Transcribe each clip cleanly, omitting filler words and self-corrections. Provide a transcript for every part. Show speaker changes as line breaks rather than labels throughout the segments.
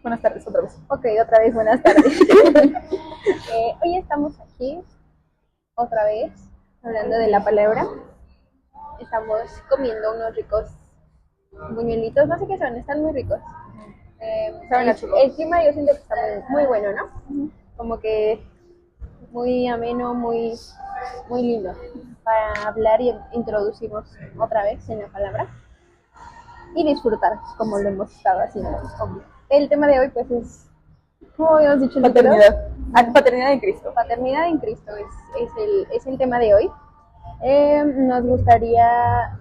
Buenas tardes otra vez.
Ok, otra vez, buenas tardes. Hoy estamos aquí, otra vez, hablando de la palabra. Estamos comiendo unos ricos buñuelitos, no sé qué son, están muy ricos.
Saben a chulo.
El clima yo siento que está muy bueno, ¿no? Como que muy ameno, muy lindo para hablar y introducirnos otra vez en la palabra y disfrutar como lo hemos estado haciendo. El tema de hoy pues es, como habíamos dicho,
Paternidad. Paternidad en Cristo.
Paternidad en Cristo es el tema de hoy. Nos gustaría,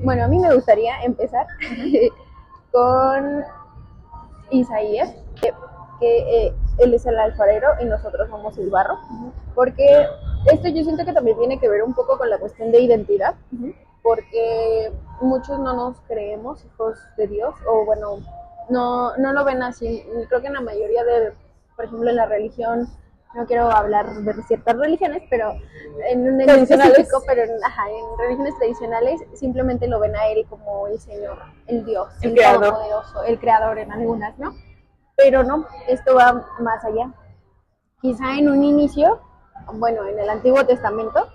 bueno, a mí me gustaría empezar con Isaías, que él es el alfarero y nosotros somos el barro, porque esto yo siento que también tiene que ver un poco con la cuestión de identidad, porque muchos no nos creemos hijos de Dios, o bueno, no lo ven así. Creo que en la mayoría de, por ejemplo, en la religión, no quiero hablar de ciertas religiones, pero en específico, pero en religiones tradicionales simplemente lo ven a él como el Señor, el Dios, el Todopoderoso, el Creador en algunas, ¿no? Pero no, esto va más allá. Quizá en un inicio, bueno, en el Antiguo Testamento,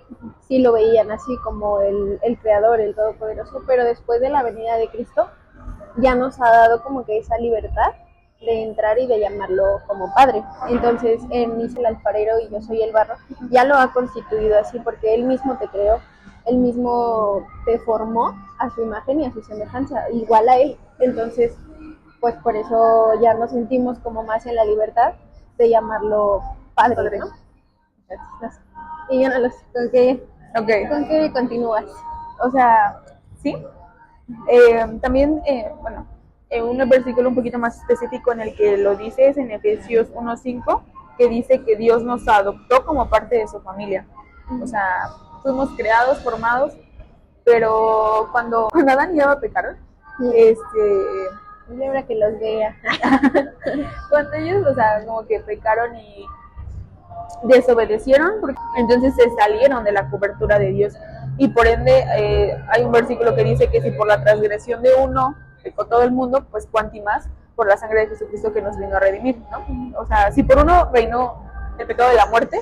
sí lo veían así como el Creador, el Todopoderoso, pero después de la venida de Cristo, ya nos ha dado como que esa libertad de entrar y de llamarlo como Padre. Entonces, él es el alfarero y yo soy el barro, ya lo ha constituido así porque él mismo te creó, él mismo te formó a su imagen y a su semejanza, igual a él. Entonces, pues por eso ya nos sentimos como más en la libertad de llamarlo Padre, ¿no? Y yo no lo sé, ¿con qué continúas?
O sea, sí. También, bueno, un versículo un poquito más específico en el que lo dice es en Efesios 1:5, que dice que Dios nos adoptó como parte de su familia. O sea, fuimos creados, formados, pero cuando Adán y Eva pecaron,
Y ahora que los vea.
cuando ellos, o sea, como que pecaron y desobedecieron, entonces se salieron de la cobertura de Dios. Y por ende, hay un versículo que dice que si por la transgresión de uno pecó todo el mundo, pues cuanti más por la sangre de Jesucristo que nos vino a redimir, ¿no? O sea, si por uno reinó el pecado de la muerte,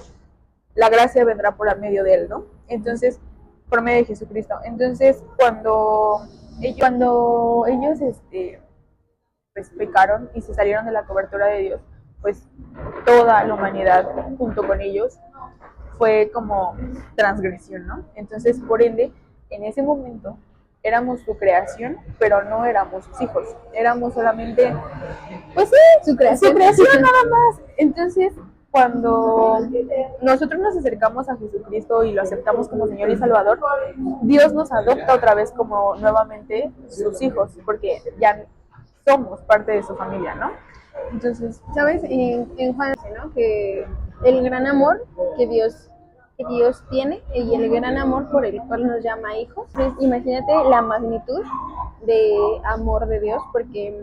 la gracia vendrá por medio de él, ¿no? Entonces, por medio de Jesucristo. Entonces, cuando ellos pues pecaron y se salieron de la cobertura de Dios, pues toda la humanidad junto con ellos fue como transgresión, ¿no? Entonces, por ende, en ese momento éramos su creación, pero no éramos sus hijos, éramos solamente, pues sí, su creación nada más. Entonces, cuando nosotros nos acercamos a Jesucristo y lo aceptamos como Señor y Salvador, Dios nos adopta otra vez como nuevamente sus hijos, porque ya somos parte de su familia, ¿no?
Entonces, ¿sabes? En Juan, ¿no? Que el gran amor que Dios tiene y el gran amor por el cual nos llama hijos. Entonces, imagínate la magnitud de amor de Dios, porque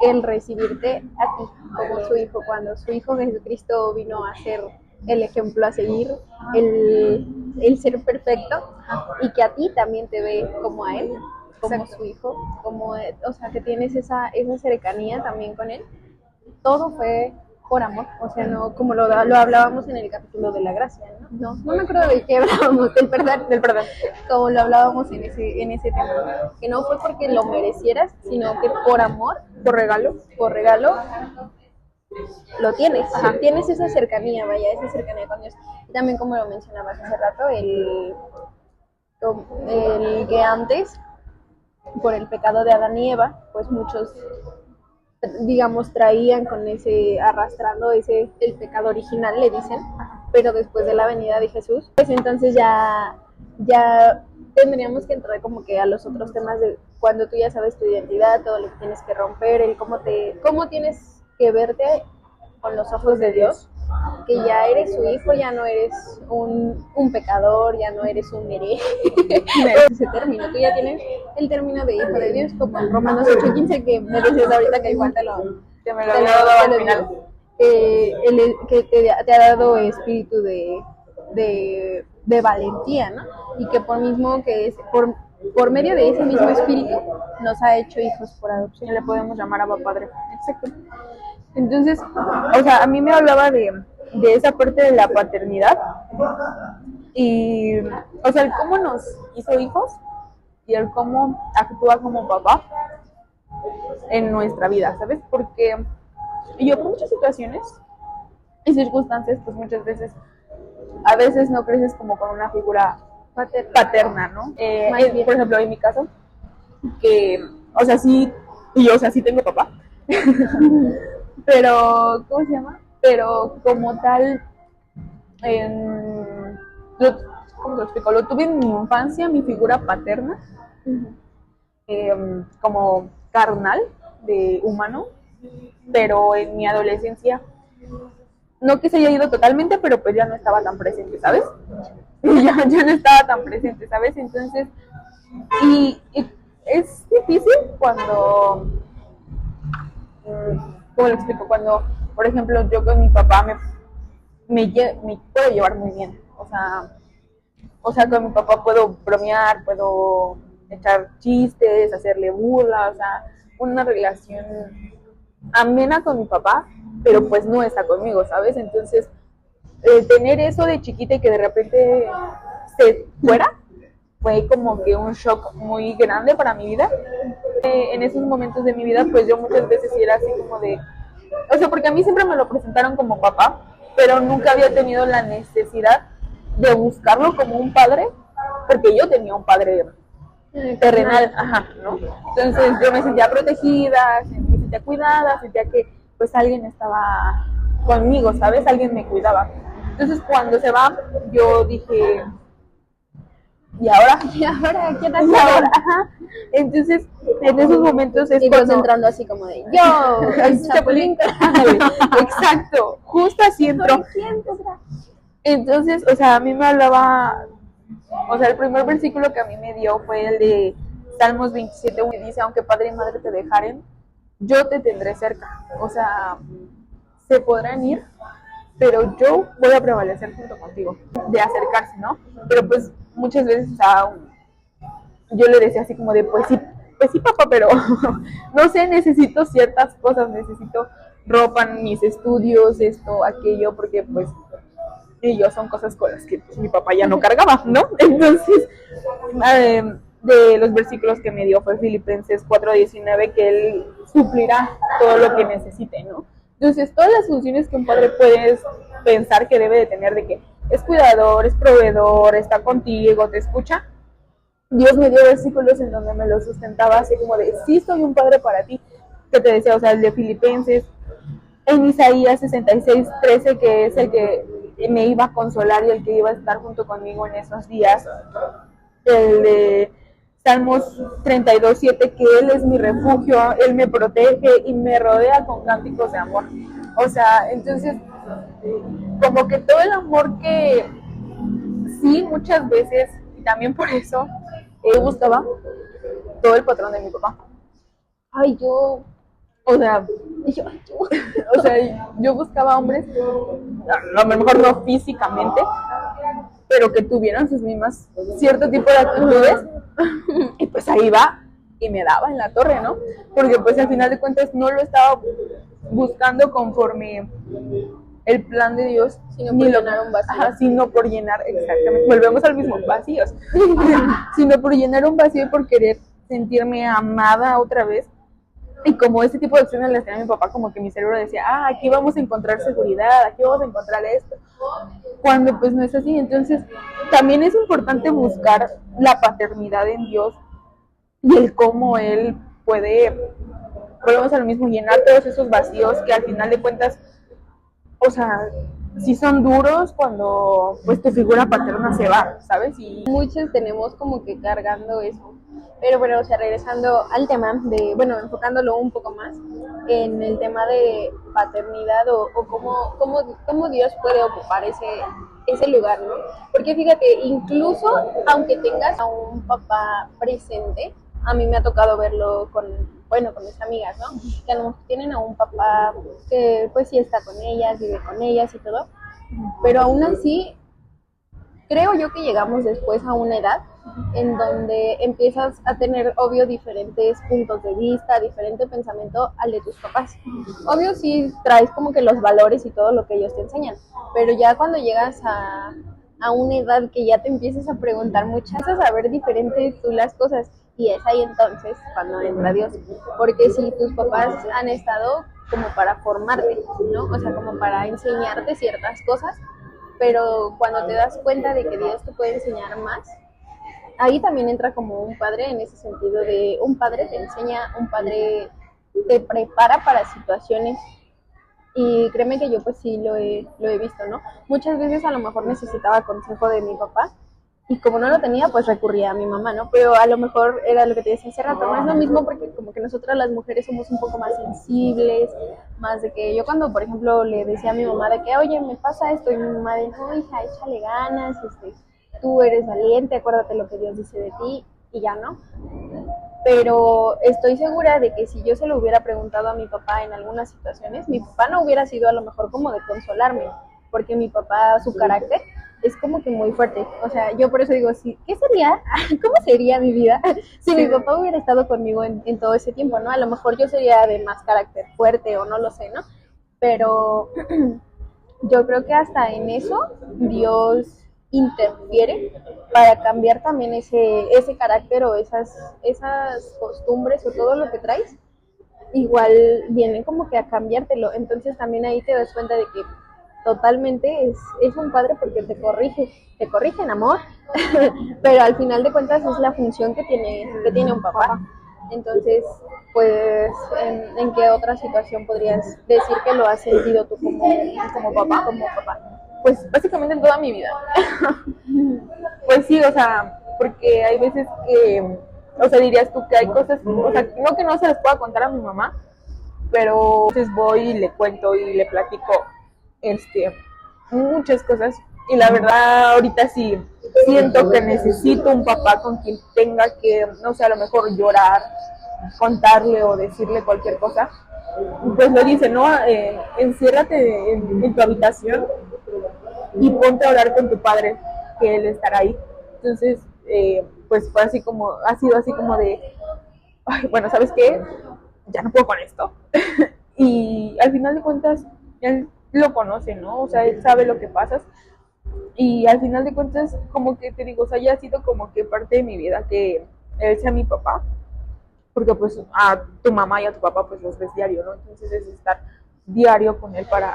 el recibirte a ti como su hijo, cuando su hijo Jesucristo vino a ser el ejemplo a seguir, el ser perfecto, y que a ti también te ve como a él, como Exacto. Su hijo, como, o sea, que tienes esa cercanía también con él. Todo fue por amor, o sea, no como lo hablábamos en el capítulo de la gracia, ¿no? No me acuerdo de qué hablábamos, del perdón, como lo hablábamos en ese tema, que no fue porque lo merecieras, sino que por amor, por regalo, lo tienes, tienes esa cercanía, esa cercanía con Dios. Y también, como lo mencionabas hace rato, el que antes, por el pecado de Adán y Eva, pues muchos, digamos, traían con arrastrando el pecado original, le dicen, pero después de la venida de Jesús, pues entonces ya tendríamos que entrar como que a los otros temas de cuando tú ya sabes tu identidad, todo lo que tienes que romper, cómo tienes que verte con los ojos de Dios, que ya eres su hijo, ya no eres un pecador, ya no eres un hereje. Ese término, tú ya tienes el término de hijo de Dios, como en Romanos 8:15, que me decías ahorita que igual te lo
había dado al final.
Que te ha dado espíritu de valentía, ¿no? Y que por medio de ese mismo espíritu nos ha hecho hijos por adopción.
Y le podemos llamar Abba Padre. exacto. Entonces, o sea, a mí me hablaba de esa parte de la paternidad y, o sea, el cómo nos hizo hijos y el cómo actúa como papá en nuestra vida, ¿sabes? Porque yo por muchas situaciones y circunstancias, pues muchas veces, a veces no creces como con una figura paterna, ¿no? Por ejemplo, en mi caso, que, o sea, sí, y yo, o sea, sí tengo papá, pero, ¿cómo se llama? Pero como tal, en, lo, ¿cómo te lo explico? Lo tuve en mi infancia, mi figura paterna, como carnal, de humano, pero en mi adolescencia, no que se haya ido totalmente, pero pues ya no estaba tan presente, ¿sabes? Ya no estaba tan presente, ¿sabes? Entonces, y es difícil cuando, ¿cómo lo explico? Cuando, por ejemplo, yo con mi papá me puedo llevar muy bien, o sea, con mi papá puedo bromear, puedo echar chistes, hacerle burla, o sea, una relación amena con mi papá, pero pues no está conmigo, ¿sabes? Entonces, tener eso de chiquita y que de repente se fuera, fue como que un shock muy grande para mi vida. En esos momentos de mi vida, pues yo muchas veces era así como de, o sea, porque a mí siempre me lo presentaron como papá, pero nunca había tenido la necesidad de buscarlo como un padre, porque yo tenía un padre terrenal, ajá, ¿no? Entonces yo me sentía protegida, me sentía cuidada, sentía que pues alguien estaba conmigo, ¿sabes? Alguien me cuidaba. Entonces cuando se va, yo dije, ¿y ahora?
¿Y ahora qué tal?
¿Y ahora? Ajá. Entonces, en esos momentos es
y vas
cuando...
entrando así como de, yo, el Chapulín.
Exacto, justo así entró.
¿Quién tendrá?
Entonces, o sea, a mí me hablaba, o sea, el primer versículo que a mí me dio fue el de Salmos 27, que dice, aunque padre y madre te dejaren, yo te tendré cerca. O sea, se podrán ir, pero yo voy a prevalecer junto contigo, de acercarse, ¿no? Pero pues muchas veces yo le decía así como de, pues sí papá, pero no sé, necesito ciertas cosas, necesito ropa, mis estudios, esto, aquello, porque pues ellos son cosas con las que pues, mi papá ya no cargaba, ¿no? Entonces, de los versículos que me dio fue Filipenses 4:19, que él suplirá todo lo que necesite, ¿no? Entonces, todas las funciones que un padre puede pensar que debe de tener, de que es cuidador, es proveedor, está contigo, te escucha, Dios me dio versículos en donde me lo sustentaba así como de, sí soy un padre para ti, que te decía, o sea, el de Filipenses, en Isaías 66:13, que es el que me iba a consolar y el que iba a estar junto conmigo en esos días, el de Salmos 32:7, que Él es mi refugio, Él me protege y me rodea con cánticos de amor. O sea, entonces, como que todo el amor que sí, muchas veces, y también por eso, buscaba todo el patrón de mi papá.
Ay, yo,
O sea,
yo.
o sea, yo buscaba hombres, a lo mejor no físicamente, pero que tuvieran sus mismas, cierto tipo de actitudes, y pues ahí va y me daba en la torre, ¿no? Porque pues al final de cuentas no lo estaba buscando conforme el plan de Dios,
Sino por llenar un vacío.
Ajá, sino por llenar, exactamente, volvemos al mismo, vacíos, sino por llenar un vacío y por querer sentirme amada otra vez. Y como ese tipo de acciones las tenía mi papá, como que mi cerebro decía, aquí vamos a encontrar seguridad, aquí vamos a encontrar esto, cuando pues no es así. Entonces también es importante buscar la paternidad en Dios y el cómo Él puede, volvemos a lo mismo, llenar todos esos vacíos que al final de cuentas, o sea, sí son duros cuando pues tu figura paterna se va, ¿sabes? Y
Muchos tenemos como que cargando eso. Pero bueno, o sea, regresando al tema de, bueno, enfocándolo un poco más en el tema de paternidad o cómo Dios puede ocupar ese lugar, ¿no? Porque fíjate, incluso aunque tengas a un papá presente, a mí me ha tocado verlo con mis amigas, ¿no? Que a lo mejor tienen a un papá que pues sí está con ellas, vive con ellas y todo, pero aún así, creo yo que llegamos después a una edad en donde empiezas a tener, obvio, diferentes puntos de vista, diferente pensamiento al de tus papás. Obvio, sí traes como que los valores y todo lo que ellos te enseñan, pero ya cuando llegas a una edad que ya te empiezas a preguntar muchas, a ver diferentes tú las cosas, y es ahí entonces cuando entra Dios, porque si tus papás han estado como para formarte, ¿no? O sea, como para enseñarte ciertas cosas, pero cuando te das cuenta de que Dios te puede enseñar más, ahí también entra como un padre en ese sentido de un padre te enseña, un padre te prepara para situaciones. Y créeme que yo pues sí lo he visto, ¿no? Muchas veces a lo mejor necesitaba consejo de mi papá y como no lo tenía pues recurría a mi mamá, ¿no? Pero a lo mejor era lo que te decía hace rato, no es lo mismo porque como que nosotras las mujeres somos un poco más sensibles, más de que yo cuando por ejemplo le decía a mi mamá de que oye me pasa esto y mi mamá de no hija échale ganas, tú eres valiente, acuérdate lo que Dios dice de ti y ya, ¿no? Pero estoy segura de que si yo se lo hubiera preguntado a mi papá en algunas situaciones, mi papá no hubiera sido a lo mejor como de consolarme, porque mi papá, su carácter es como que muy fuerte. O sea, yo por eso digo, sí, ¿qué sería? ¿Cómo sería mi vida si mi papá hubiera estado conmigo en todo ese tiempo, ¿no? A lo mejor yo sería de más carácter fuerte o no lo sé, ¿no? Pero yo creo que hasta en eso Dios interfiere para cambiar también ese carácter o esas costumbres o todo lo que traes, igual vienen como que a cambiártelo. Entonces también ahí te das cuenta de que totalmente es un padre porque te corrige en amor, pero al final de cuentas es la función que tiene un papá. Entonces, pues, ¿en qué otra situación podrías decir que lo has sentido tú como papá? Como papá.
Pues básicamente en toda mi vida. Pues sí, o sea, porque hay veces que, o sea, dirías tú que hay cosas, o sea, no que no se las pueda contar a mi mamá, pero entonces voy y le cuento y le platico muchas cosas y la verdad ahorita sí siento que necesito un papá con quien tenga que, no sé, a lo mejor llorar, contarle o decirle cualquier cosa. Pues lo dice, ¿no? Enciérrate en tu habitación y ponte a hablar con tu padre, que él estará ahí. Entonces, pues fue así como, ha sido así como de, ay, bueno, ¿sabes qué? Ya no puedo con esto. Y al final de cuentas, él lo conoce, ¿no? O sea, él sabe lo que pasas. Y al final de cuentas, como que te digo, o sea, ya ha sido como que parte de mi vida que él sea mi papá. Porque pues a tu mamá y a tu papá pues los ves diario, ¿no? Entonces es estar diario con él para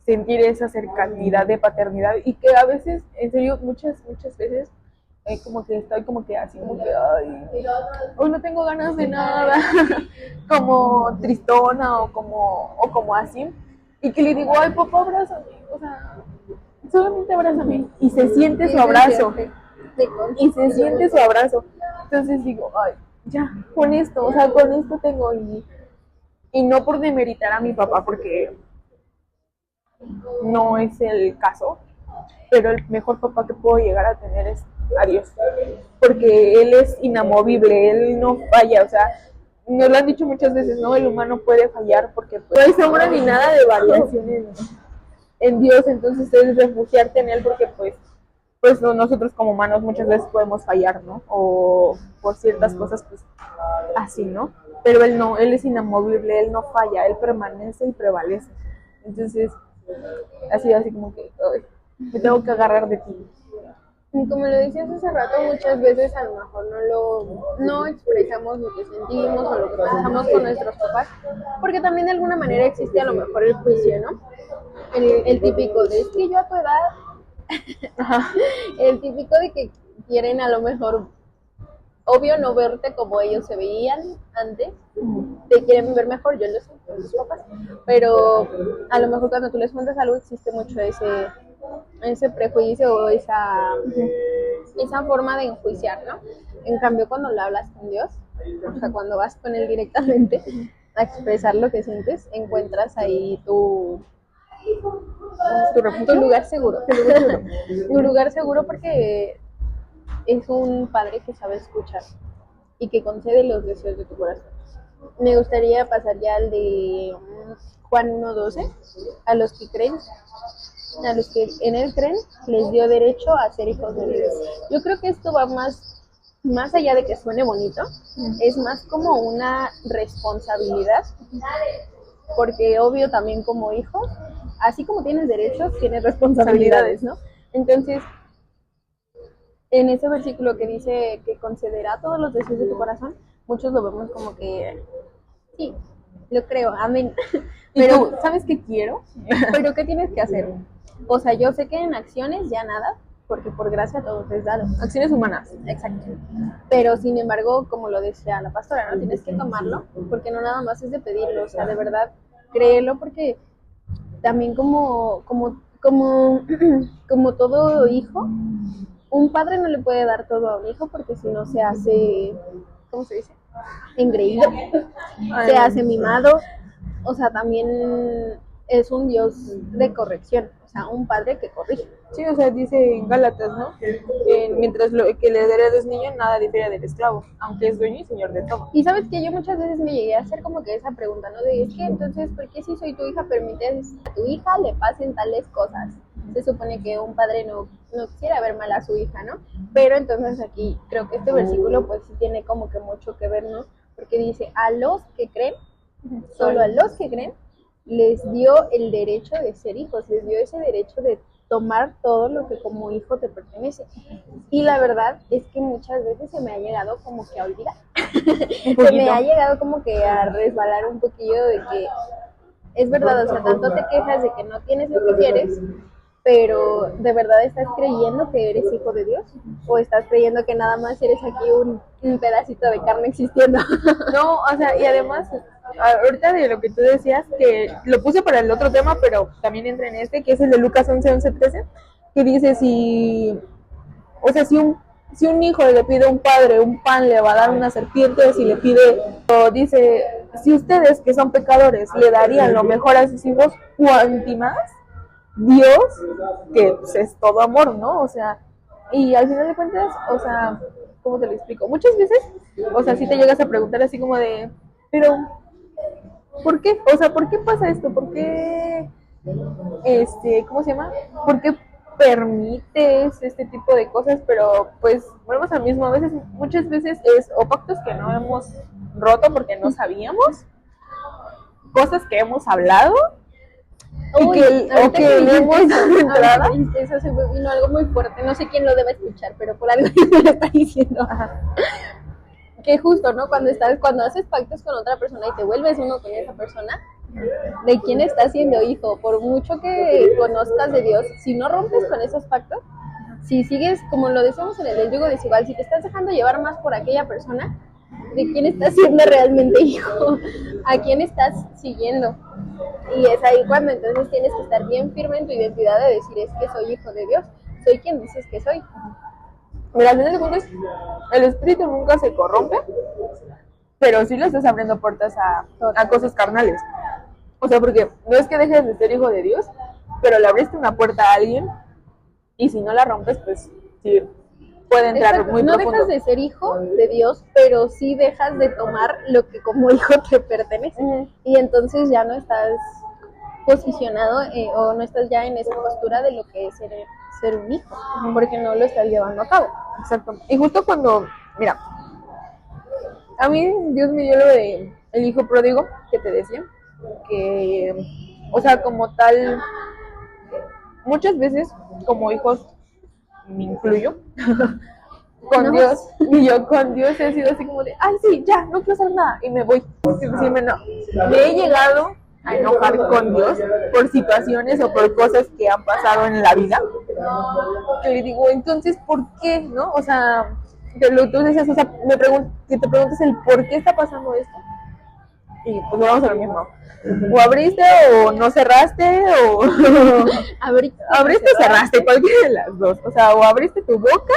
sentir esa cercanidad de paternidad y que a veces, en serio, muchas veces como que estoy como que así, como que, ay, hoy no tengo ganas de nada, como tristona o como así, y que le digo, ay, papá, abrázame, o sea, solamente abrázame, y se siente su abrazo, y se siente su abrazo, entonces digo, ay, ya, con esto, o sea, con esto tengo, y no por demeritar a mi papá, porque no es el caso, pero el mejor papá que puedo llegar a tener es a Dios, porque Él es inamovible, Él no falla, o sea, nos lo han dicho muchas veces, ¿no? El humano puede fallar porque pues, no hay sombra ni nada de variación en Dios, entonces es refugiarte en Él porque pues nosotros como humanos muchas veces podemos fallar, ¿no? O por ciertas cosas, pues así, ¿no? Pero Él no, Él es inamovible, Él no falla, Él permanece y prevalece. Entonces, así como que ay, me tengo que agarrar de ti.
Y como lo decías hace rato, muchas veces a lo mejor no expresamos lo que sentimos o lo que pensamos con nuestros papás, porque también de alguna manera existe a lo mejor el juicio, ¿no? El típico de, es que yo a tu edad, el típico de que quieren a lo mejor, obvio, no verte como ellos se veían antes, te quieren ver mejor, yo lo sé, con tus papás, pero a lo mejor cuando tú les cuentas algo existe mucho ese prejuicio o esa forma de enjuiciar, ¿no? En cambio, cuando lo hablas con Dios, o sea, cuando vas con Él directamente a expresar lo que sientes, encuentras ahí tu lugar seguro. Tu lugar seguro porque es un padre que sabe escuchar y que concede los deseos de tu corazón. Me gustaría pasar ya al de Juan 1:12, a los que creen a los que en él creen, les dio derecho a ser hijos de Dios. Yo creo que esto va más allá de que suene bonito, es más como una responsabilidad, porque obvio también como hijos, así como tienes derechos, tienes responsabilidades, ¿no? Entonces, en ese versículo que dice que concederá todos los deseos de tu corazón, muchos lo vemos como que, sí, lo creo, amén.
Pero, ¿tú sabes qué quiero?
Pero ¿qué tienes que hacer? O sea, yo sé que en acciones ya nada, porque por gracia todo te es dado.
Acciones humanas.
Exacto. Pero sin embargo, como lo decía la pastora, ¿no? Tienes que tomarlo, porque no nada más es de pedirlo, o sea, de verdad, créelo, porque también como todo hijo, un padre no le puede dar todo a un hijo porque si no se hace, ¿cómo se dice? Engreído, se hace mimado, o sea, también es un Dios de corrección, o sea, un padre que corrige.
Sí, o sea, dice en Gálatas, ¿no? Mientras lo que le heredes niño, nada difiere del esclavo, aunque es dueño y señor de todo.
Y sabes que yo muchas veces me llegué a hacer como que esa pregunta, ¿no? De, es que entonces, ¿por qué si soy tu hija permites a tu hija le pasen tales cosas? Se supone que un padre no quisiera ver mal a su hija, ¿no? Pero entonces aquí creo que este versículo pues sí tiene como que mucho que ver, ¿no? Porque dice, a los que creen, solo a los que creen, les dio el derecho de ser hijos, les dio ese derecho de tomar todo lo que como hijo te pertenece. Y la verdad es que muchas veces se me ha llegado como que a olvidar. Se me ha llegado como que a resbalar un poquillo de que es verdad, o sea, tanto te quejas de que no tienes lo que quieres, pero ¿de verdad estás creyendo que eres hijo de Dios? ¿O estás creyendo que nada más eres aquí un pedacito de carne existiendo?
No, o sea, y además, ahorita de lo que tú decías, que lo puse para el otro tema, pero también entra en este, que es el de Lucas 11:13, que dice si un hijo le pide a un padre un pan, le va a dar una serpiente. Si le pide, o dice, si ustedes que son pecadores le darían lo mejor a sus hijos, ¿cuánto más Dios, que pues, es todo amor, ¿no? O sea, y al final de cuentas, o sea, ¿cómo te lo explico? Muchas veces, o sea, si te llegas a preguntar así como de, pero, ¿por qué? O sea, ¿por qué pasa esto? ¿Por qué, ¿cómo se llama? ¿Por qué permites este tipo de cosas? Pero, pues, volvemos al mismo, muchas veces es o pactos que no hemos roto porque no sabíamos, cosas que hemos hablado,
Uy,
o que le hemos dado entrada.
Eso se me vino algo muy fuerte, no sé quién lo debe escuchar, pero por algo me lo está diciendo.
Ajá.
Que justo, ¿no? Cuando haces pactos con otra persona y te vuelves uno con esa persona, ¿de quién estás siendo hijo? Por mucho que conozcas de Dios, si no rompes con esos pactos, si sigues, como lo decimos en el yugo desigual, si te estás dejando llevar más por aquella persona, ¿de quién estás siendo realmente hijo? ¿A quién estás siguiendo? Y es ahí cuando entonces tienes que estar bien firme en tu identidad de decir, es que soy hijo de Dios, soy quien dices que soy.
Mira, al final de cuentas, el espíritu nunca se corrompe, pero sí le estás abriendo puertas a cosas carnales. O sea, porque no es que dejes de ser hijo de Dios, pero le abriste una puerta a alguien y si no la rompes, pues sí, puede entrar muy
no
profundo.
Dejas de ser hijo de Dios, pero sí dejas de tomar lo que como hijo te pertenece. Y entonces ya no estás posicionado o no estás ya en esa postura de lo que es ser un hijo, porque no lo estás llevando a cabo.
Exacto. Y justo cuando, mira, a mí Dios me dio lo de el hijo pródigo que te decía, que, o sea, como tal, muchas veces como hijos, me incluyo, con
No.
Dios, y yo con Dios he sido así como de, ay sí, ya, no quiero hacer nada, y me voy. Me he llegado a enojar con Dios por situaciones o por cosas que han pasado en la vida, que le digo, entonces, ¿por qué? ¿No? O sea, tú decías, o sea, que te preguntes el por qué está pasando esto, y pues vamos a lo mismo. O abriste o no cerraste, o abriste o cerraste, cualquiera de las dos. O sea, o abriste tu boca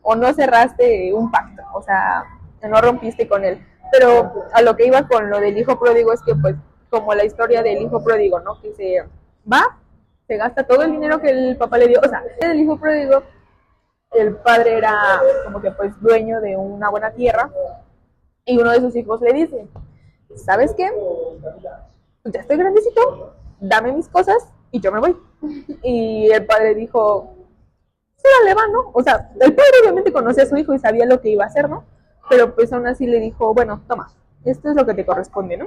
o no cerraste un pacto, o sea, no rompiste con él. Pero a lo que iba con lo del hijo pródigo es que, pues, como la historia del hijo pródigo, ¿no? Que se gasta todo el dinero que el papá le dio. O sea, el hijo pródigo, el padre era como que, pues, dueño de una buena tierra, y uno de sus hijos le dice, ¿sabes qué? Pues ya estoy grandecito, dame mis cosas y yo me voy. Y el padre dijo, sí, dale, va, ¿no? O sea, el padre obviamente conocía a su hijo y sabía lo que iba a hacer, ¿no? Pero pues aún así le dijo, bueno, toma, esto es lo que te corresponde, ¿no?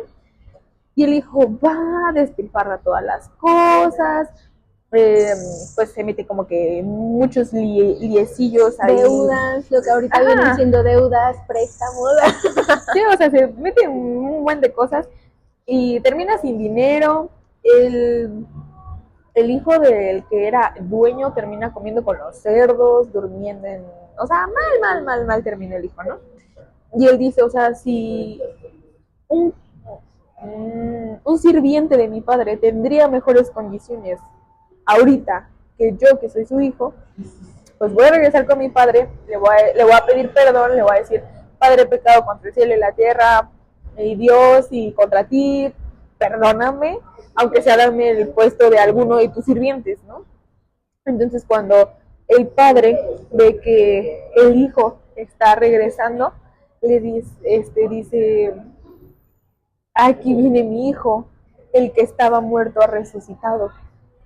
Y el hijo va, despilfarra todas las cosas, pues se mete como que muchos liecillos ahí.
Deudas, lo que ahorita vienen siendo deudas, préstamos.
Sí, o sea, se mete en un buen de cosas y termina sin dinero. El hijo del que era dueño termina comiendo con los cerdos, durmiendo en... O sea, mal termina el hijo, ¿no? Y él dice, o sea, si un, un sirviente de mi padre tendría mejores condiciones ahorita que yo, que soy su hijo, pues voy a regresar con mi padre, le voy a pedir perdón, le voy a decir, Padre, he pecado contra el cielo y la tierra, y Dios, y contra ti, perdóname, aunque sea dame el puesto de alguno de tus sirvientes, ¿no? Entonces cuando el padre ve que el hijo está regresando, le dice, aquí viene mi hijo, el que estaba muerto ha resucitado.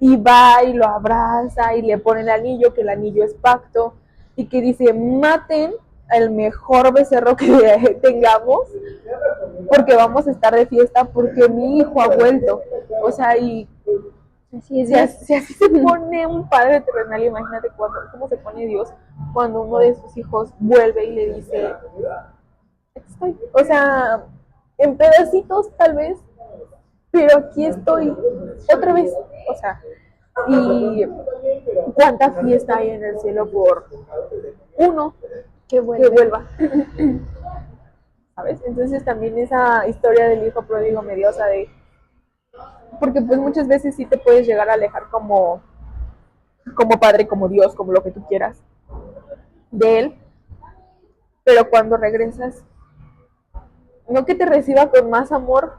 Y va y lo abraza y le pone el anillo, que el anillo es pacto, y que dice, maten al mejor becerro que tengamos, porque vamos a estar de fiesta, porque mi hijo ha vuelto. O sea, y
Así es,
si así se pone un padre terrenal, imagínate cómo se pone Dios cuando uno de sus hijos vuelve y le dice, aquí estoy. O sea, en pedacitos tal vez, pero aquí estoy otra vez. O sea, y cuánta fiesta hay en el cielo por uno que vuelva. ¿Sabes? Entonces también esa historia del hijo pródigo me dio, o sea, porque pues muchas veces sí te puedes llegar a alejar como padre, como Dios, como lo que tú quieras de él, pero cuando regresas, no que te reciba con más amor,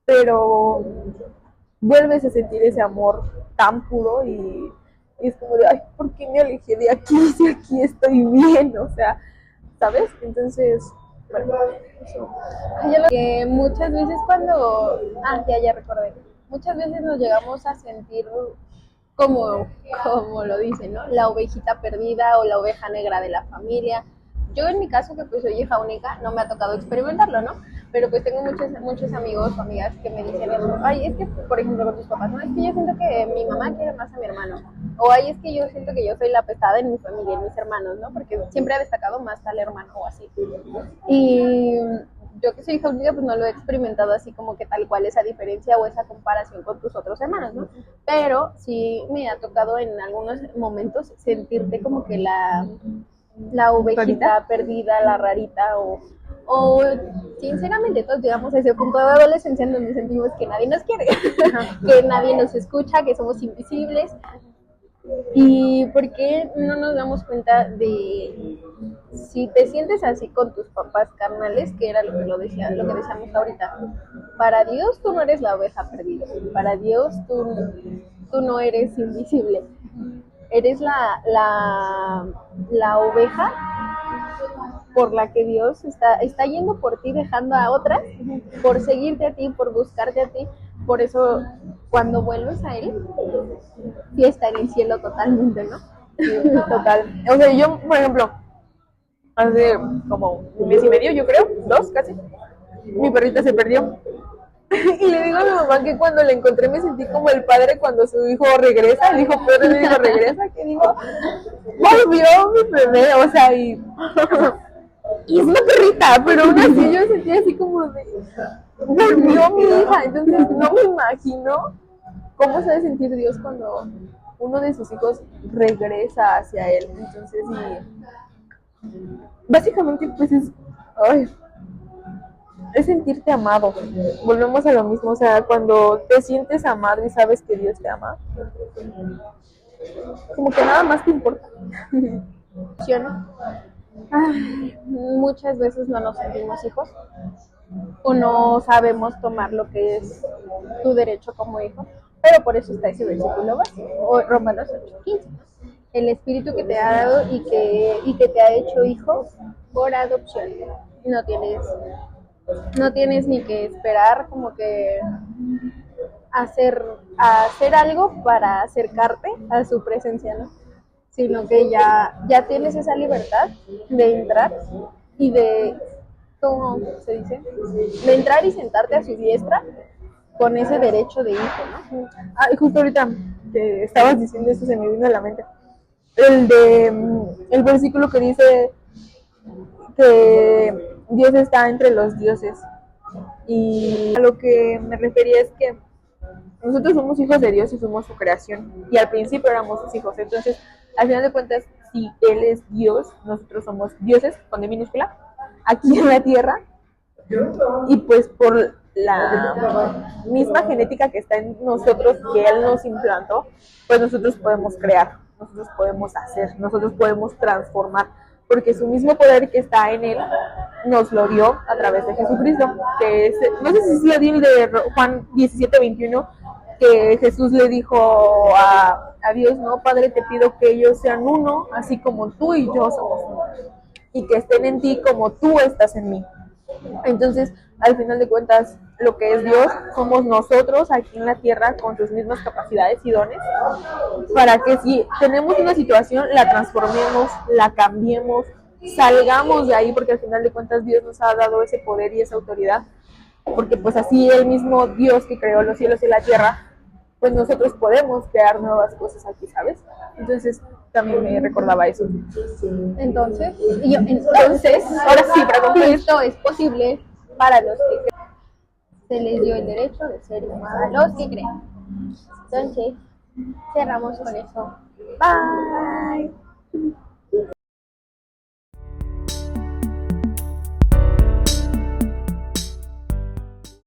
pero vuelves a sentir ese amor tan puro y es como de, ay, ¿por qué me alejé de aquí si aquí estoy bien? O sea, ¿sabes? Entonces, bueno, eso.
Que muchas veces cuando, ya recordé, muchas veces nos llegamos a sentir como lo dicen, ¿no? La ovejita perdida o la oveja negra de la familia. Yo en mi caso, que pues soy hija única, no me ha tocado experimentarlo, ¿no? Pero pues tengo muchos amigos o amigas que me dicen eso. Ay, es que, por ejemplo, con tus papás, no, es que yo siento que mi mamá quiere más a mi hermano. O ay, es que yo siento que yo soy la pesada en mi familia, en mis hermanos, ¿no? Porque siempre ha destacado más tal hermano o así. Y yo que soy hija única, pues no lo he experimentado así como que tal cual esa diferencia o esa comparación con tus otros hermanos, ¿no? Pero sí me ha tocado en algunos momentos sentirte como que la ovejita ¿rarita? Perdida, la rarita o sinceramente todos llegamos a ese punto de adolescencia en donde sentimos que nadie nos quiere, que nadie nos escucha, que somos invisibles. ¿Y por qué no nos damos cuenta de si te sientes así con tus papás carnales, que era lo que decíamos ahorita? Para Dios tú no eres la oveja perdida, para Dios tú no eres invisible, eres la oveja por la que Dios está yendo por ti, dejando a otras, por seguirte a ti, por buscarte a ti. Por eso, cuando vuelves a Él, fiesta en el cielo totalmente, ¿no?
Total. O sea, yo, por ejemplo, hace como un mes y medio, yo creo, 2 casi, mi perrita se perdió. Y le digo a mi mamá que cuando la encontré me sentí como el padre cuando su hijo regresa, el hijo peor le dijo regresa, que digo, volvió mi bebé, o sea, y es una perrita, pero aún así yo sentí así como de, volvió mi hija, entonces no me imagino cómo se debe sentir Dios cuando uno de sus hijos regresa hacia él. Entonces, y básicamente pues es sentirte amado. Volvemos a lo mismo, o sea, cuando te sientes amado y sabes que Dios te ama, como que nada más te importa.
Muchas veces no nos sentimos hijos o no sabemos tomar lo que es tu derecho como hijo, pero por eso está ese versículo básico, o Romanos 8:15. El espíritu que te ha dado y que te ha hecho hijo por adopción. No tienes ni que esperar como que a hacer algo para acercarte a su presencia, ¿no? Sino que ya tienes esa libertad de entrar y ¿cómo se dice? De entrar y sentarte a su diestra con ese derecho de hijo, ¿no?
Ah, y justo ahorita que estabas diciendo eso se me vino a la mente. El versículo que dice que Dios está entre los dioses. Y a lo que me refería es que nosotros somos hijos de Dios y somos su creación. Y al principio éramos sus hijos. Entonces, al final de cuentas, si Él es Dios, nosotros somos dioses, con D minúscula, aquí en la tierra. Y pues por la misma genética que está en nosotros, que Él nos implantó, pues nosotros podemos crear, nosotros podemos hacer, nosotros podemos transformar, porque su mismo poder que está en Él nos lo dio a través de Jesucristo, que es, no sé si lo dio el de Juan 17:21, que Jesús le dijo a Dios, no, Padre, te pido que ellos sean uno, así como tú y yo somos uno, y que estén en ti como tú estás en mí. Entonces, al final de cuentas, lo que es Dios somos nosotros aquí en la tierra con sus mismas capacidades y dones, para que si tenemos una situación, la transformemos, la cambiemos, salgamos de ahí, porque al final de cuentas Dios nos ha dado ese poder y esa autoridad, porque pues así el mismo Dios que creó los cielos y la tierra, pues nosotros podemos crear nuevas cosas aquí, ¿sabes? Entonces, también me recordaba eso.
Entonces,
Ahora sí, para concluir,
esto es posible para los que creen. Se les dio el derecho de ser hijos a los que creen. Entonces, cerramos con eso. Bye.